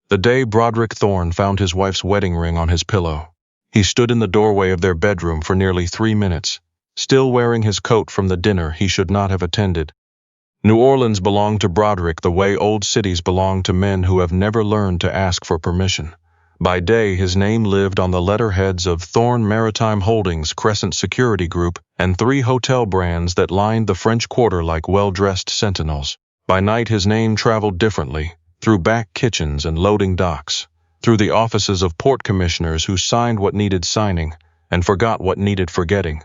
The day Broderick Thorne found his wife's wedding ring on his pillow. He stood in the doorway of their bedroom for nearly 3 minutes, still wearing his coat from the dinner he should not have attended. New Orleans belonged to Broderick the way old cities belong to men who have never learned to ask for permission. By day, his name lived on the letterheads of Thorne Maritime Holdings, Crescent Security Group, and 3 hotel brands that lined the French Quarter like well-dressed sentinels. By night, his name traveled differently, through back kitchens and loading docks, through the offices of port commissioners who signed what needed signing and forgot what needed forgetting.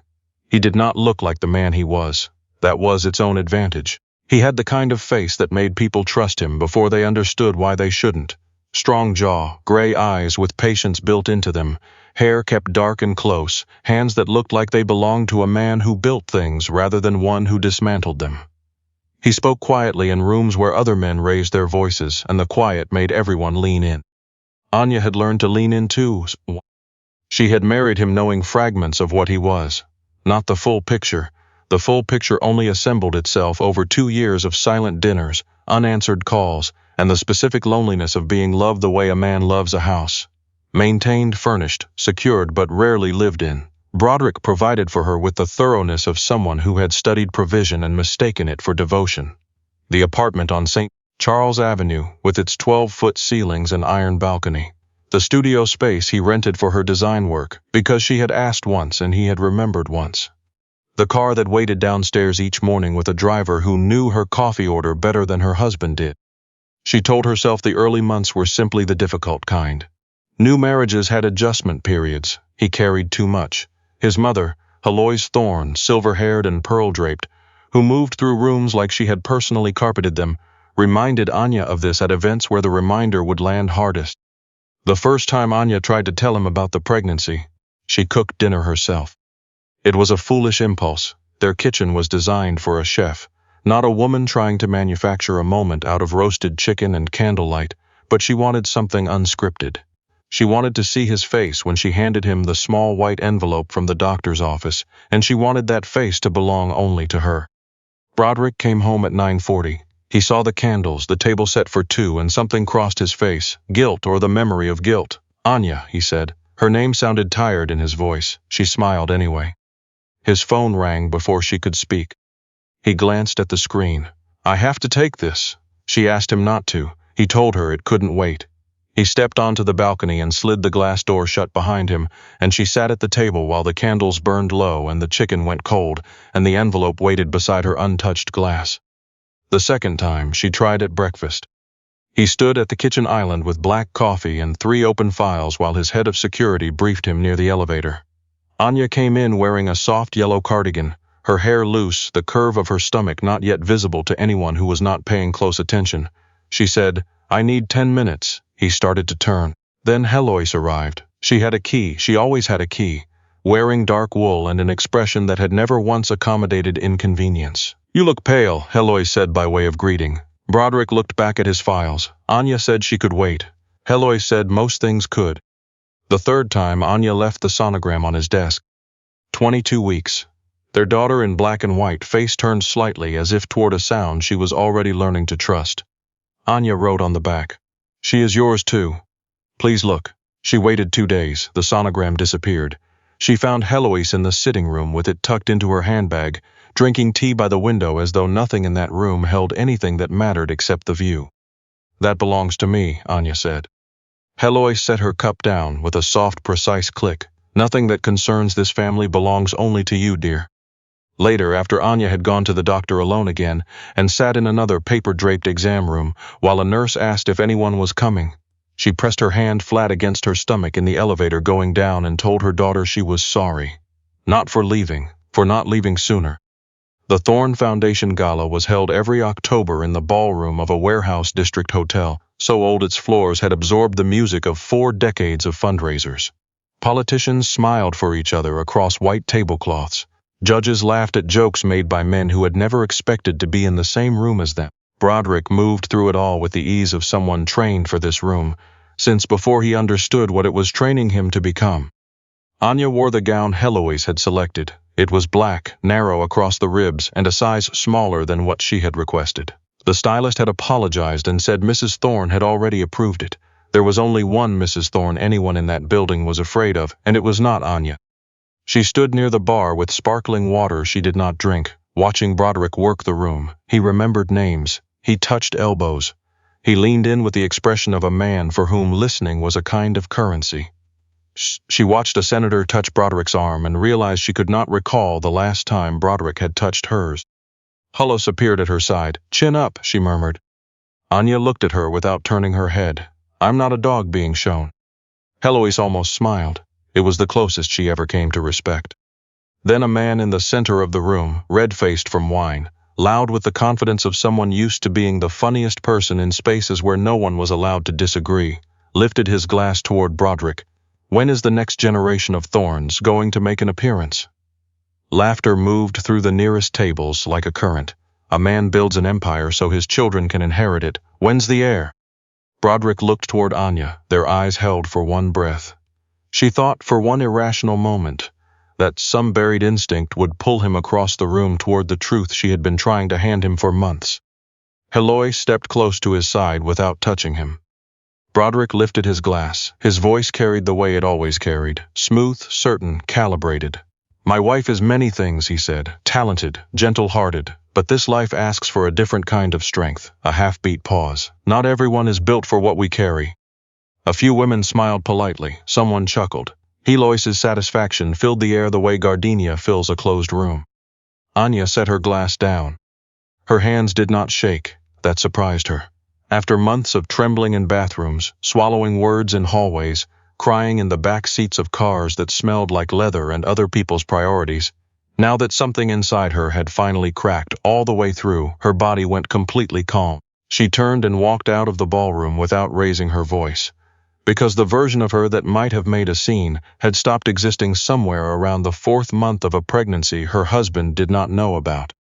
He did not look like the man he was. That was its own advantage. He had the kind of face that made people trust him before they understood why they shouldn't. Strong jaw, gray eyes with patience built into them, hair kept dark and close, hands that looked like they belonged to a man who built things rather than one who dismantled them. He spoke quietly in rooms where other men raised their voices, and the quiet made everyone lean in. Anya had learned to lean in too. She had married him knowing fragments of what he was, not the full picture. The full picture only assembled itself over 2 years of silent dinners, unanswered calls, and the specific loneliness of being loved the way a man loves a house. Maintained, furnished, secured, but rarely lived in. Broderick provided for her with the thoroughness of someone who had studied provision and mistaken it for devotion. The apartment on St. Charles Avenue, with its 12-foot ceilings and iron balcony. The studio space he rented for her design work, because she had asked once and he had remembered once. The car that waited downstairs each morning with a driver who knew her coffee order better than her husband did. She told herself the early months were simply the difficult kind. New marriages had adjustment periods. He carried too much. His mother, Alois Thorne, silver-haired and pearl-draped, who moved through rooms like she had personally carpeted them, reminded Anya of this at events where the reminder would land hardest. The first time Anya tried to tell him about the pregnancy, she cooked dinner herself. It was a foolish impulse. Their kitchen was designed for a chef, not a woman trying to manufacture a moment out of roasted chicken and candlelight, but she wanted something unscripted. She wanted to see his face when she handed him the small white envelope from the doctor's office, and she wanted that face to belong only to her. Broderick came home at 9:40. He saw the candles, the table set for 2, and something crossed his face. Guilt, or the memory of guilt. "Anya," he said. Her name sounded tired in his voice. She smiled anyway. His phone rang before she could speak. He glanced at the screen. "I have to take this." She asked him not to. He told her it couldn't wait. He stepped onto the balcony and slid the glass door shut behind him, and she sat at the table while the candles burned low and the chicken went cold, and the envelope waited beside her untouched glass. The second time, she tried at breakfast. He stood at the kitchen island with black coffee and 3 open files while his head of security briefed him near the elevator. Anya came in wearing a soft yellow cardigan, her hair loose, the curve of her stomach not yet visible to anyone who was not paying close attention. She said, "I need 10 minutes." He started to turn. Then Heloise arrived. She had a key. She always had a key, wearing dark wool and an expression that had never once accommodated inconvenience. "You look pale," Heloise said by way of greeting. Broderick looked back at his files. Anya said she could wait. Heloise said most things could. The third time, Anya left the sonogram on his desk. 22 weeks. Their daughter in black and white, face turned slightly as if toward a sound she was already learning to trust. Anya wrote on the back, "She is yours too. Please look." She waited 2 days. The sonogram disappeared. She found Heloise in the sitting room with it tucked into her handbag, drinking tea by the window as though nothing in that room held anything that mattered except the view. "That belongs to me," Anya said. Heloise set her cup down with a soft, precise click. "Nothing that concerns this family belongs only to you, dear." Later, after Anya had gone to the doctor alone again and sat in another paper-draped exam room while a nurse asked if anyone was coming, she pressed her hand flat against her stomach in the elevator going down and told her daughter she was sorry. Not for leaving, for not leaving sooner. The Thorne Foundation Gala was held every October in the ballroom of a warehouse district hotel, so old its floors had absorbed the music of 4 decades of fundraisers. Politicians smiled for each other across white tablecloths. Judges laughed at jokes made by men who had never expected to be in the same room as them. Broderick moved through it all with the ease of someone trained for this room, since before he understood what it was training him to become. Anya wore the gown Heloise had selected. It was black, narrow across the ribs, and a size smaller than what she had requested. The stylist had apologized and said Mrs. Thorne had already approved it. There was only one Mrs. Thorne anyone in that building was afraid of, and it was not Anya. She stood near the bar with sparkling water she did not drink, watching Broderick work the room. He remembered names. He touched elbows. He leaned in with the expression of a man for whom listening was a kind of currency. She watched a senator touch Broderick's arm and realized she could not recall the last time Broderick had touched hers. Hollis appeared at her side. "Chin up," she murmured. Anya looked at her without turning her head. "I'm not a dog being shown." Heloise almost smiled. It was the closest she ever came to respect. Then a man in the center of the room, red-faced from wine, loud with the confidence of someone used to being the funniest person in spaces where no one was allowed to disagree, lifted his glass toward Broderick. "When is the next generation of Thornes going to make an appearance?" Laughter moved through the nearest tables like a current. A man builds an empire so his children can inherit it. When's the heir? Broderick looked toward Anya, their eyes held for one breath. She thought for one irrational moment that some buried instinct would pull him across the room toward the truth she had been trying to hand him for months. Heloise stepped close to his side without touching him. Broderick lifted his glass. His voice carried the way it always carried, smooth, certain, calibrated. "My wife is many things," he said, "talented, gentle-hearted, but this life asks for a different kind of strength." A half-beat pause. "Not everyone is built for what we carry." A few women smiled politely. Someone chuckled. Heloise's satisfaction filled the air the way gardenia fills a closed room. Anya set her glass down. Her hands did not shake. That surprised her. After months of trembling in bathrooms, swallowing words in hallways, crying in the back seats of cars that smelled like leather and other people's priorities, now that something inside her had finally cracked all the way through, her body went completely calm. She turned and walked out of the ballroom without raising her voice, because the version of her that might have made a scene had stopped existing somewhere around the 4th month of a pregnancy her husband did not know about.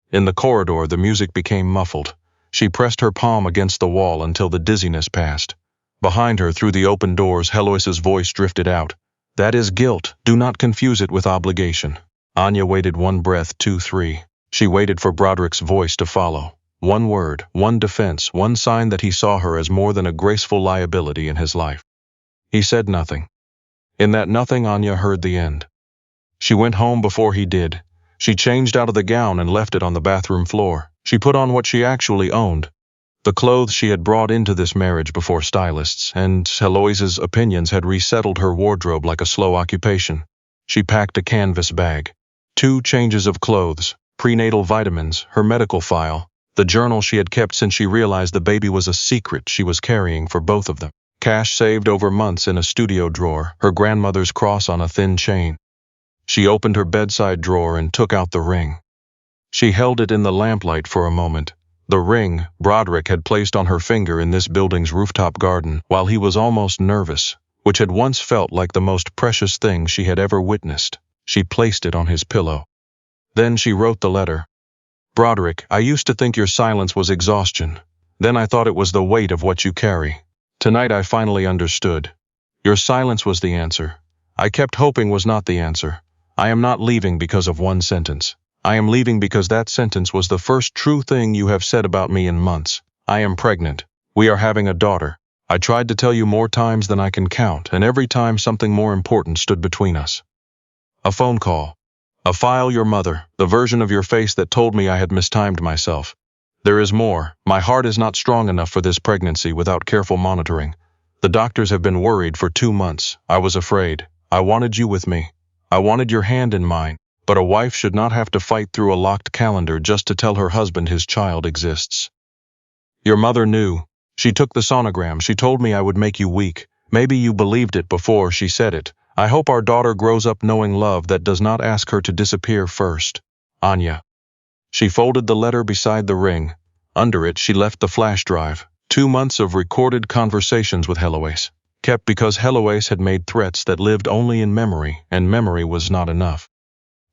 In the corridor, the music became muffled. She pressed her palm against the wall until the dizziness passed. Behind her, through the open doors, Heloise's voice drifted out. "That is guilt. Do not confuse it with obligation." Anya waited 1 breath, 2, 3. She waited for Broderick's voice to follow. One word, one defense, one sign that he saw her as more than a graceful liability in his life. He said nothing. In that nothing, Anya heard the end. She went home before he did. She changed out of the gown and left it on the bathroom floor. She put on what she actually owned, the clothes she had brought into this marriage before stylists, and Heloise's opinions had resettled her wardrobe like a slow occupation. She packed a canvas bag, 2 changes of clothes, prenatal vitamins, her medical file, the journal she had kept since she realized the baby was a secret she was carrying for both of them, cash saved over months in a studio drawer, her grandmother's cross on a thin chain. She opened her bedside drawer and took out the ring. She held it in the lamplight for a moment. The ring Broderick had placed on her finger in this building's rooftop garden while he was almost nervous, which had once felt like the most precious thing she had ever witnessed. She placed it on his pillow. Then she wrote the letter. "Broderick, I used to think your silence was exhaustion. Then I thought it was the weight of what you carry. Tonight I finally understood. Your silence was the answer. I kept hoping was not the answer. I am not leaving because of one sentence. I am leaving because that sentence was the first true thing you have said about me in months. I am pregnant. We are having a daughter. I tried to tell you more times than I can count, and every time something more important stood between us. A phone call. A file, your mother, the version of your face that told me I had mistimed myself. There is more. My heart is not strong enough for this pregnancy without careful monitoring. The doctors have been worried for 2 months. I was afraid. I wanted you with me. I wanted your hand in mine. But a wife should not have to fight through a locked calendar just to tell her husband his child exists. Your mother knew. She took the sonogram. She told me I would make you weak. Maybe you believed it before she said it. I hope our daughter grows up knowing love that does not ask her to disappear first. Anya." She folded the letter beside the ring. Under it, she left the flash drive. 2 months of recorded conversations with Heloise, kept because Heloise had made threats that lived only in memory, and memory was not enough.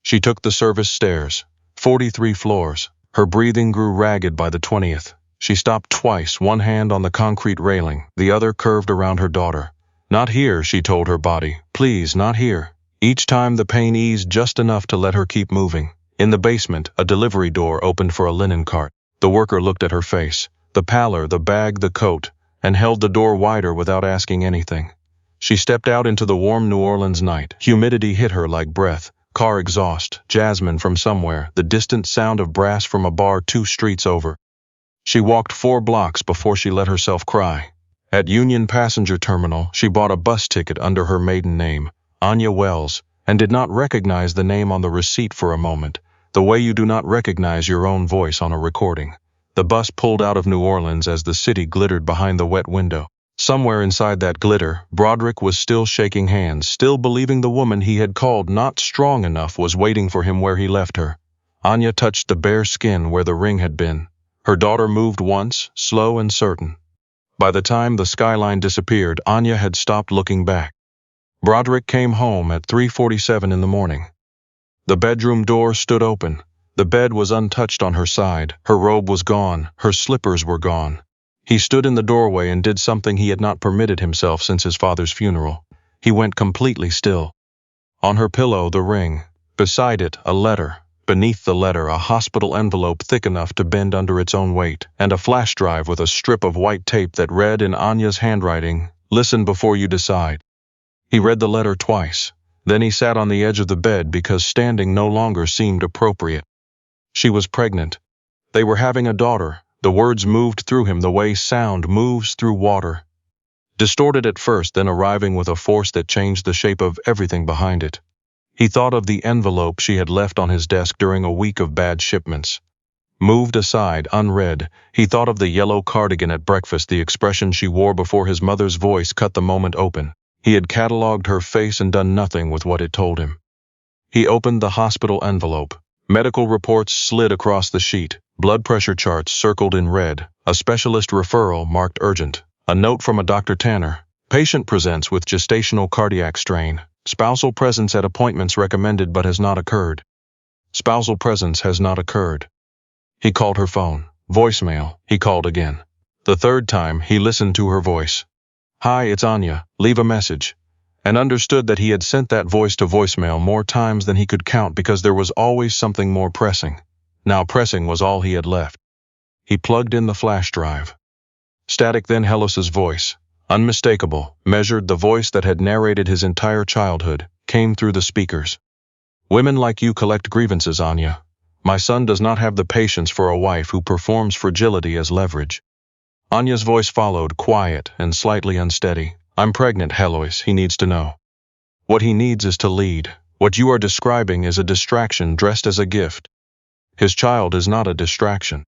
She took the service stairs, 43 floors. Her breathing grew ragged by the 20th. She stopped twice, one hand on the concrete railing, the other curved around her daughter. "Not here," she told her body. "Please, not here." Each time the pain eased just enough to let her keep moving. In the basement, a delivery door opened for a linen cart. The worker looked at her face. The pallor, the bag, the coat. and held the door wider without asking anything. She stepped out into the warm New Orleans night. Humidity hit her like breath, car exhaust, jasmine from somewhere, the distant sound of brass from a bar 2 streets over. She walked 4 blocks before she let herself cry. At Union Passenger Terminal, she bought a bus ticket under her maiden name, Anya Wells, and did not recognize the name on the receipt for a moment, the way you do not recognize your own voice on a recording. The bus pulled out of New Orleans as the city glittered behind the wet window. Somewhere inside that glitter, Broderick was still shaking hands, still believing the woman he had called not strong enough was waiting for him where he left her. Anya touched the bare skin where the ring had been. Her daughter moved once, slow and certain. By the time the skyline disappeared, Anya had stopped looking back. Broderick came home at 3:47 in the morning. The bedroom door stood open. The bed was untouched on her side. Her robe was gone. Her slippers were gone. He stood in the doorway and did something he had not permitted himself since his father's funeral. He went completely still. On her pillow, the ring. Beside it, a letter. Beneath the letter, a hospital envelope thick enough to bend under its own weight, and a flash drive with a strip of white tape that read in Anya's handwriting, "Listen before you decide." He read the letter twice. Then he sat on the edge of the bed because standing no longer seemed appropriate. She was pregnant. They were having a daughter. The words moved through him the way sound moves through water. Distorted at first, then arriving with a force that changed the shape of everything behind it. He thought of the envelope she had left on his desk during a week of bad shipments. Moved aside, unread, he thought of the yellow cardigan at breakfast, the expression she wore before his mother's voice cut the moment open. He had catalogued her face and done nothing with what it told him. He opened the hospital envelope. Medical reports slid across the sheet, blood pressure charts circled in red, a specialist referral marked urgent, a note from a Dr. Tanner. Patient presents with gestational cardiac strain. Spousal presence at appointments recommended but has not occurred. Spousal presence has not occurred. He called her phone. Voicemail. He called again. The third time, he listened to her voice. "Hi, it's Anya. Leave a message." And understood that he had sent that voice to voicemail more times than he could count because there was always something more pressing. Now pressing was all he had left. He plugged in the flash drive. Static, then Helos's voice, unmistakable, measured, the voice that had narrated his entire childhood, came through the speakers. "Women like you collect grievances, Anya. My son does not have the patience for a wife who performs fragility as leverage." Anya's voice followed, quiet and slightly unsteady. "I'm pregnant, Helois, he needs to know. What he needs is to lead. What you are describing is a distraction dressed as a gift. His child is not a distraction."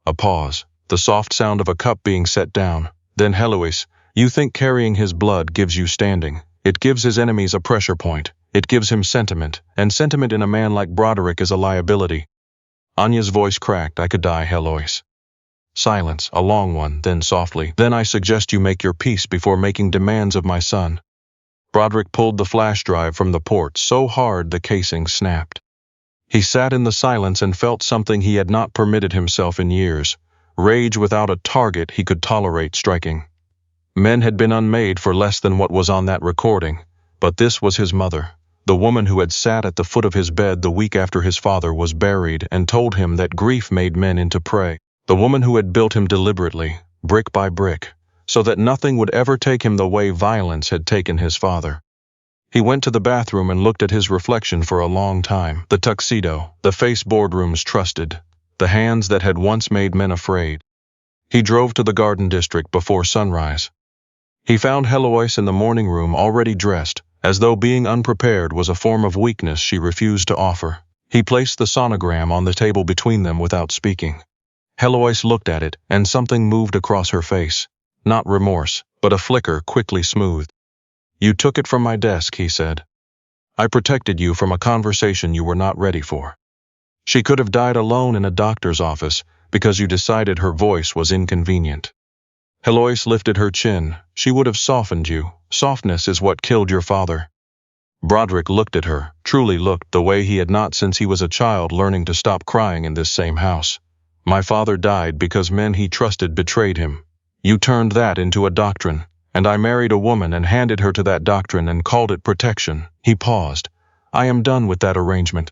A pause, the soft sound of a cup being set down. Then Helois, "You think carrying his blood gives you standing. It gives his enemies a pressure point. It gives him sentiment, and sentiment in a man like Broderick is a liability." Anya's voice cracked. "I could die, Helois." Silence, a long one, then softly, "Then I suggest you make your peace before making demands of my son." Broderick pulled the flash drive from the port so hard the casing snapped. He sat in the silence and felt something he had not permitted himself in years, rage without a target he could tolerate striking. Men had been unmade for less than what was on that recording, but this was his mother, the woman who had sat at the foot of his bed the week after his father was buried and told him that grief made men into prey. The woman who had built him deliberately, brick by brick, so that nothing would ever take him the way violence had taken his father. He went to the bathroom and looked at his reflection for a long time. The tuxedo, the face boardrooms trusted, the hands that had once made men afraid. He drove to the Garden District before sunrise. He found Helois in the morning room already dressed, as though being unprepared was a form of weakness she refused to offer. He placed the sonogram on the table between them without speaking. Helois looked at it, and something moved across her face. Not remorse, but a flicker quickly smoothed. "You took it from my desk," he said. "I protected you from a conversation you were not ready for. She could have died alone in a doctor's office because you decided her voice was inconvenient." Helois lifted her chin. "She would have softened you. Softness is what killed your father." Broderick looked at her, truly looked, the way he had not since he was a child learning to stop crying in this same house. "My father died because men he trusted betrayed him. You turned that into a doctrine, and I married a woman and handed her to that doctrine and called it protection." He paused. "I am done with that arrangement."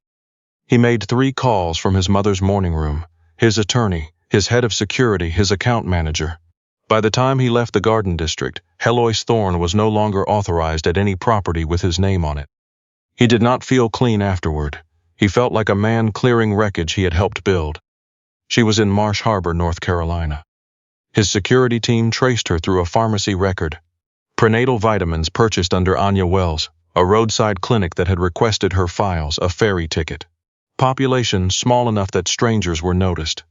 He made 3 calls from his mother's morning room, his attorney, his head of security, his account manager. By the time he left the Garden District, Broderick Thorne was no longer authorized at any property with his name on it. He did not feel clean afterward. He felt like a man clearing wreckage he had helped build. She was in Marsh Harbor, North Carolina. His security team traced her through a pharmacy record. Prenatal vitamins purchased under Anya Wells, a roadside clinic that had requested her files, a ferry ticket. Population small enough that strangers were noticed.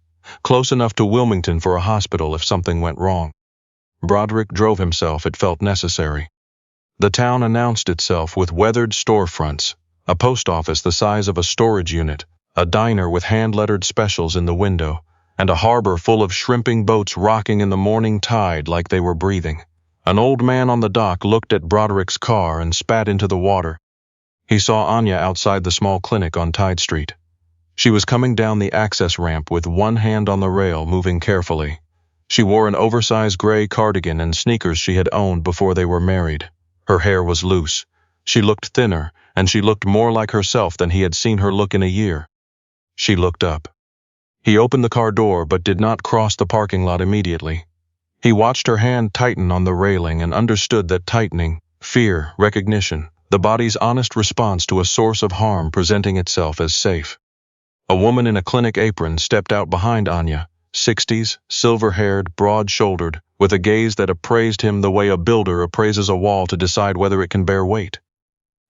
Close enough to Wilmington for a hospital if something went wrong. Broderick drove himself, it felt necessary. The town announced itself with weathered storefronts, a post office the size of a storage unit, a diner with hand-lettered specials in the window, and a harbor full of shrimping boats rocking in the morning tide like they were breathing. An old man on the dock looked at Broderick's car and spat into the water. He saw Anya outside the small clinic on Tide Street. She was coming down the access ramp with one hand on the rail, moving carefully. She wore an oversized gray cardigan and sneakers she had owned before they were married. Her hair was loose. She looked thinner, and she looked more like herself than he had seen her look in a year. She looked up. He opened the car door but did not cross the parking lot immediately. He watched her hand tighten on the railing and understood that tightening, fear, recognition, the body's honest response to a source of harm presenting itself as safe. A woman in a clinic apron stepped out behind Anya, 60s, silver-haired, broad-shouldered, with a gaze that appraised him the way a builder appraises a wall to decide whether it can bear weight.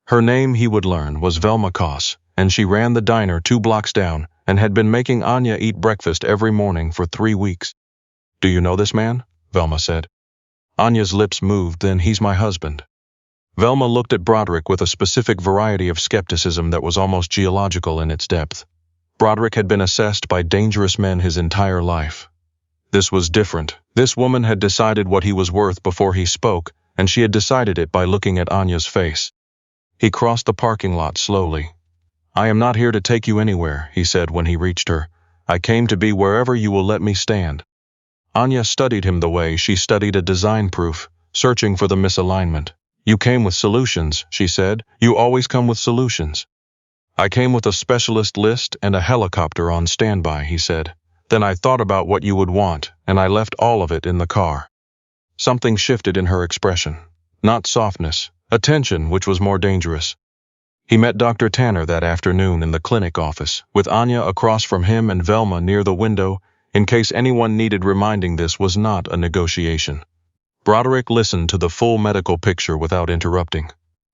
Her name, he would learn, was Velma Koss, and she ran the diner 2 blocks down and had been making Anya eat breakfast every morning for 3 weeks. "Do you know this man?" Velma said. Anya's lips moved, then, "He's my husband." Velma looked at Broderick with a specific variety of skepticism that was almost geological in its depth. Broderick had been assessed by dangerous men his entire life. This was different. This woman had decided what he was worth before he spoke, and she had decided it by looking at Anya's face. He crossed the parking lot slowly. "I am not here to take you anywhere," he said when he reached her. "I came to be wherever you will let me stand." Anya studied him the way she studied a design proof, searching for the misalignment. "You came with solutions," she said. "You always come with solutions." "I came with a specialist list and a helicopter on standby," he said. "Then I thought about what you would want, and I left all of it in the car." Something shifted in her expression. Not softness, attention, which was more dangerous. He met Dr. Tanner that afternoon in the clinic office, with Anya across from him and Velma near the window, in case anyone needed reminding. This was not a negotiation. Broderick listened to the full medical picture without interrupting.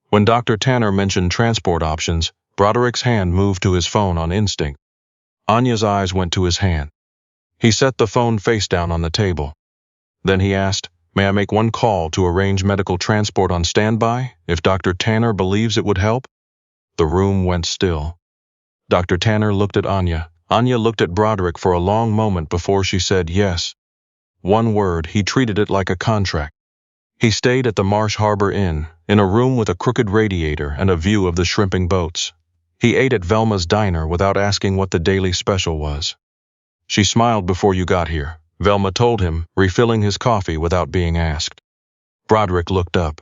When Dr. Tanner mentioned transport options, Broderick's hand moved to his phone on instinct. Anya's eyes went to his hand. He set the phone face down on the table. Then he asked, "May I make one call to arrange medical transport on standby, if Dr. Tanner believes it would help?" The room went still. Dr. Tanner looked at Anya. Anya looked at Broderick for a long moment before she said yes. One word, he treated it like a contract. He stayed at the Marsh Harbor Inn, in a room with a crooked radiator and a view of the shrimping boats. He ate at Velma's diner without asking what the daily special was. "She smiled before you got here," Velma told him, refilling his coffee without being asked. Broderick looked up.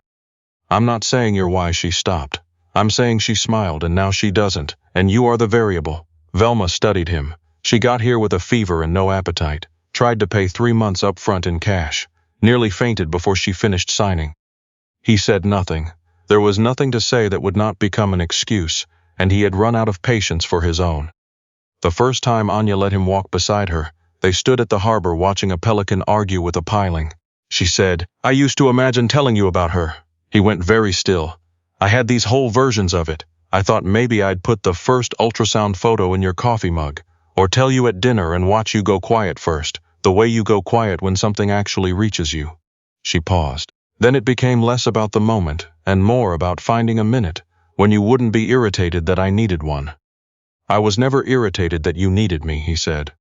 "I'm not saying you're why she stopped. I'm saying she smiled and now she doesn't, and you are the variable." Velma studied him. "She got here with a fever and no appetite, tried to pay 3 months up front in cash, nearly fainted before she finished signing." He said nothing. There was nothing to say that would not become an excuse, and he had run out of patience for his own. The first time Anya let him walk beside her, they stood at the harbor watching a pelican argue with a piling. She said, "I used to imagine telling you about her." He went very still. "I had these whole versions of it. I thought maybe I'd put the first ultrasound photo in your coffee mug, or tell you at dinner and watch you go quiet first, the way you go quiet when something actually reaches you." She paused. "Then it became less about the moment, and more about finding a minute, when you wouldn't be irritated that I needed one." "I was never irritated that you needed me," he said.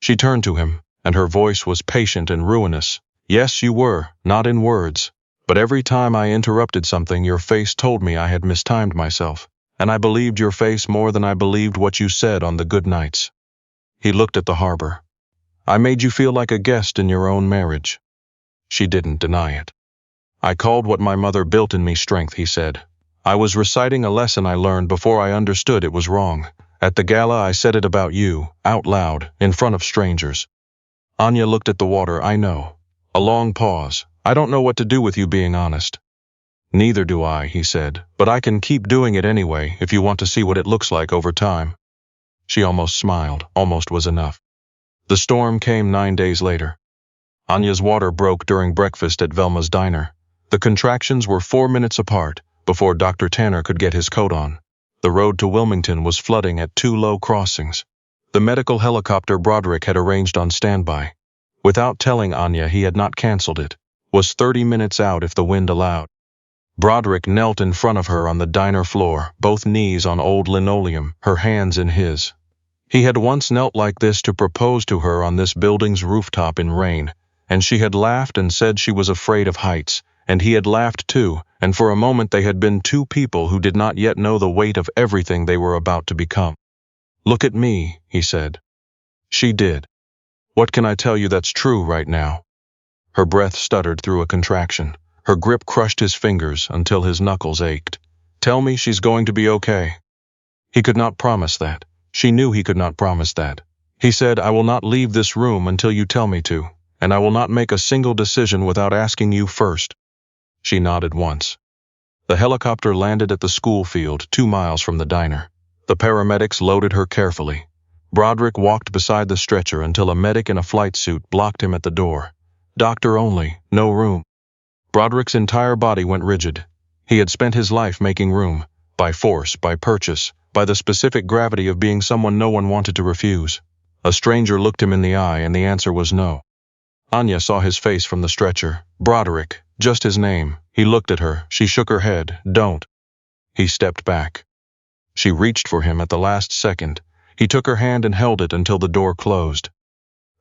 She turned to him, and her voice was patient and ruinous. "Yes, you were, not in words. But every time I interrupted something, your face told me I had mistimed myself, and I believed your face more than I believed what you said on the good nights." He looked at the harbor. "I made you feel like a guest in your own marriage." She didn't deny it. "I called what my mother built in me strength," he said. "I was reciting a lesson I learned before I understood it was wrong. At the gala I said it about you, out loud, in front of strangers." Anya looked at the water. "I know. A long pause. I don't know what to do with you being honest. Neither do I, he said, but I can keep doing it anyway if you want to see what it looks like over time. She almost smiled. Almost was enough. The storm came 9 days later. Anya's water broke during breakfast at Velma's diner. The contractions were 4 minutes apart before Dr. Tanner could get his coat on. The road to Wilmington was flooding at 2 low crossings. The medical helicopter Broderick had arranged on standby. Without telling Anya he had not canceled it, was 30 minutes out if the wind allowed. Broderick knelt in front of her on the diner floor, both knees on old linoleum, her hands in his. He had once knelt like this to propose to her on this building's rooftop in rain, and she had laughed and said she was afraid of heights, and he had laughed too, and for a moment they had been two people who did not yet know the weight of everything they were about to become. Look at me, he said. She did. What can I tell you that's true right now? Her breath stuttered through a contraction. Her grip crushed his fingers until his knuckles ached. Tell me she's going to be okay. He could not promise that. She knew he could not promise that. He said, I will not leave this room until you tell me to, and I will not make a single decision without asking you first. She nodded once. The helicopter landed at the school field 2 miles from the diner. The paramedics loaded her carefully. Broderick walked beside the stretcher until a medic in a flight suit blocked him at the door. Doctor only, no room. Broderick's entire body went rigid. He had spent his life making room, by force, by purchase, by the specific gravity of being someone no one wanted to refuse. A stranger looked him in the eye, and the answer was no. Anya saw his face from the stretcher. Broderick, just his name. He looked at her. She shook her head. Don't. He stepped back. She reached for him at the last second. He took her hand and held it until the door closed.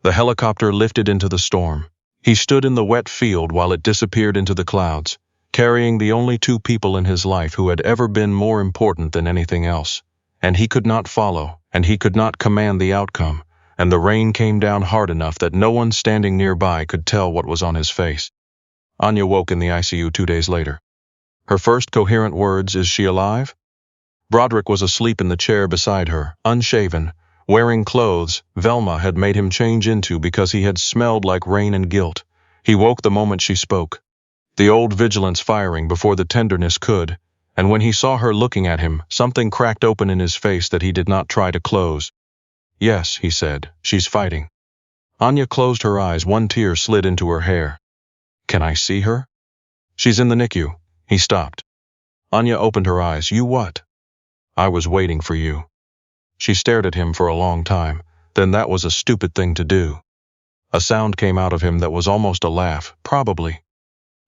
The helicopter lifted into the storm. He stood in the wet field while it disappeared into the clouds, carrying the only 2 people in his life who had ever been more important than anything else. And he could not follow, and he could not command the outcome, and the rain came down hard enough that no one standing nearby could tell what was on his face. Anya woke in the ICU 2 days later. Her first coherent words, is she alive? Broderick was asleep in the chair beside her, unshaven, wearing clothes Velma had made him change into because he had smelled like rain and guilt. He woke the moment she spoke. The old vigilance firing before the tenderness could, and when he saw her looking at him, something cracked open in his face that he did not try to close. Yes, he said, she's fighting. Anya closed her eyes, 1 tear slid into her hair. Can I see her? She's in the NICU. He stopped. Anya opened her eyes. You what? I was waiting for you. She stared at him for a long time. Then that was a stupid thing to do. A sound came out of him that was almost a laugh, probably.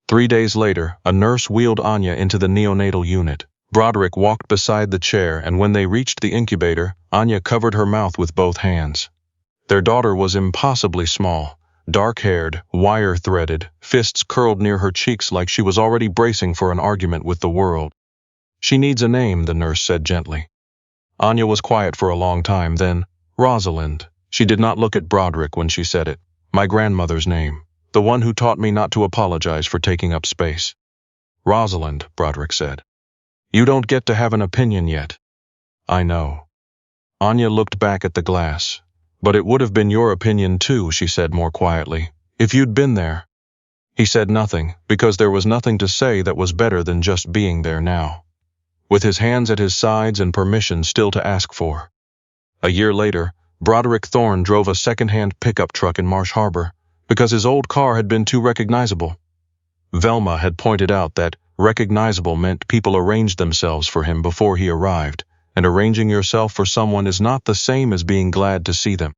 3 days later, a nurse wheeled Anya into the neonatal unit. Broderick walked beside the chair, and when they reached the incubator, Anya covered her mouth with both hands. Their daughter was impossibly small, dark-haired, wire-threaded, fists curled near her cheeks like she was already bracing for an argument with the world. She needs a name, the nurse said gently. Anya was quiet for a long time, then, Rosalind. She did not look at Broderick when she said it. My grandmother's name, the one who taught me not to apologize for taking up space. Rosalind, Broderick said. You don't get to have an opinion yet. I know. Anya looked back at the glass. But it would have been your opinion too, she said more quietly, if you'd been there. He said nothing, because there was nothing to say that was better than just being there now. With his hands at his sides and permission still to ask for. A year later, Broderick Thorne drove a second-hand pickup truck in Marsh Harbor because his old car had been too recognizable. Velma had pointed out that recognizable meant people arranged themselves for him before he arrived, and arranging yourself for someone is not the same as being glad to see them.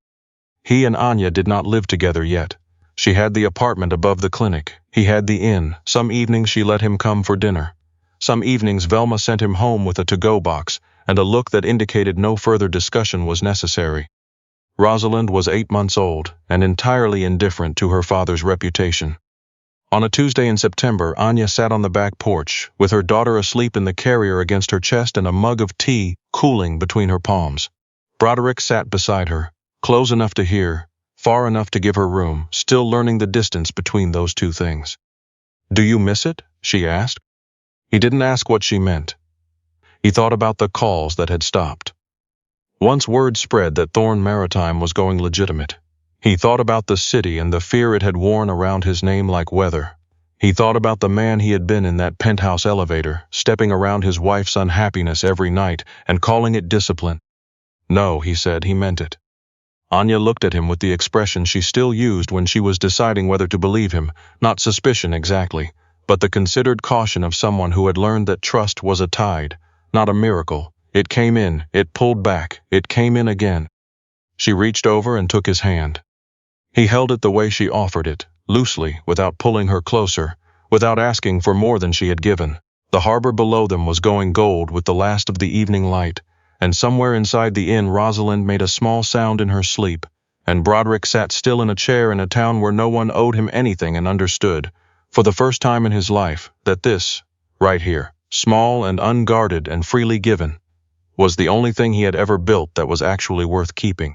He and Anya did not live together yet. She had the apartment above the clinic. He had the inn. Some evenings she let him come for dinner. Some evenings Velma sent him home with a to-go box and a look that indicated no further discussion was necessary. Rosalind was 8 months old and entirely indifferent to her father's reputation. On a Tuesday in September, Anya sat on the back porch, with her daughter asleep in the carrier against her chest and a mug of tea cooling between her palms. Broderick sat beside her, close enough to hear, far enough to give her room, still learning the distance between those two things. Do you miss it? She asked. He didn't ask what she meant. He thought about the calls that had stopped. Once word spread that Thorne Maritime was going legitimate. He thought about the city and the fear it had worn around his name like weather. He thought about the man he had been in that penthouse elevator, stepping around his wife's unhappiness every night and calling it discipline. No, he said, he meant it. Anya looked at him with the expression she still used when she was deciding whether to believe him, not suspicion exactly, but the considered caution of someone who had learned that trust was a tide, not a miracle. It came in, it pulled back, it came in again. She reached over and took his hand. He held it the way she offered it, loosely, without pulling her closer, without asking for more than she had given. The harbor below them was going gold with the last of the evening light, and somewhere inside the inn Rosalind made a small sound in her sleep, and Broderick sat still in a chair in a town where no one owed him anything and understood, for the first time in his life, that this, right here, small and unguarded and freely given, was the only thing he had ever built that was actually worth keeping.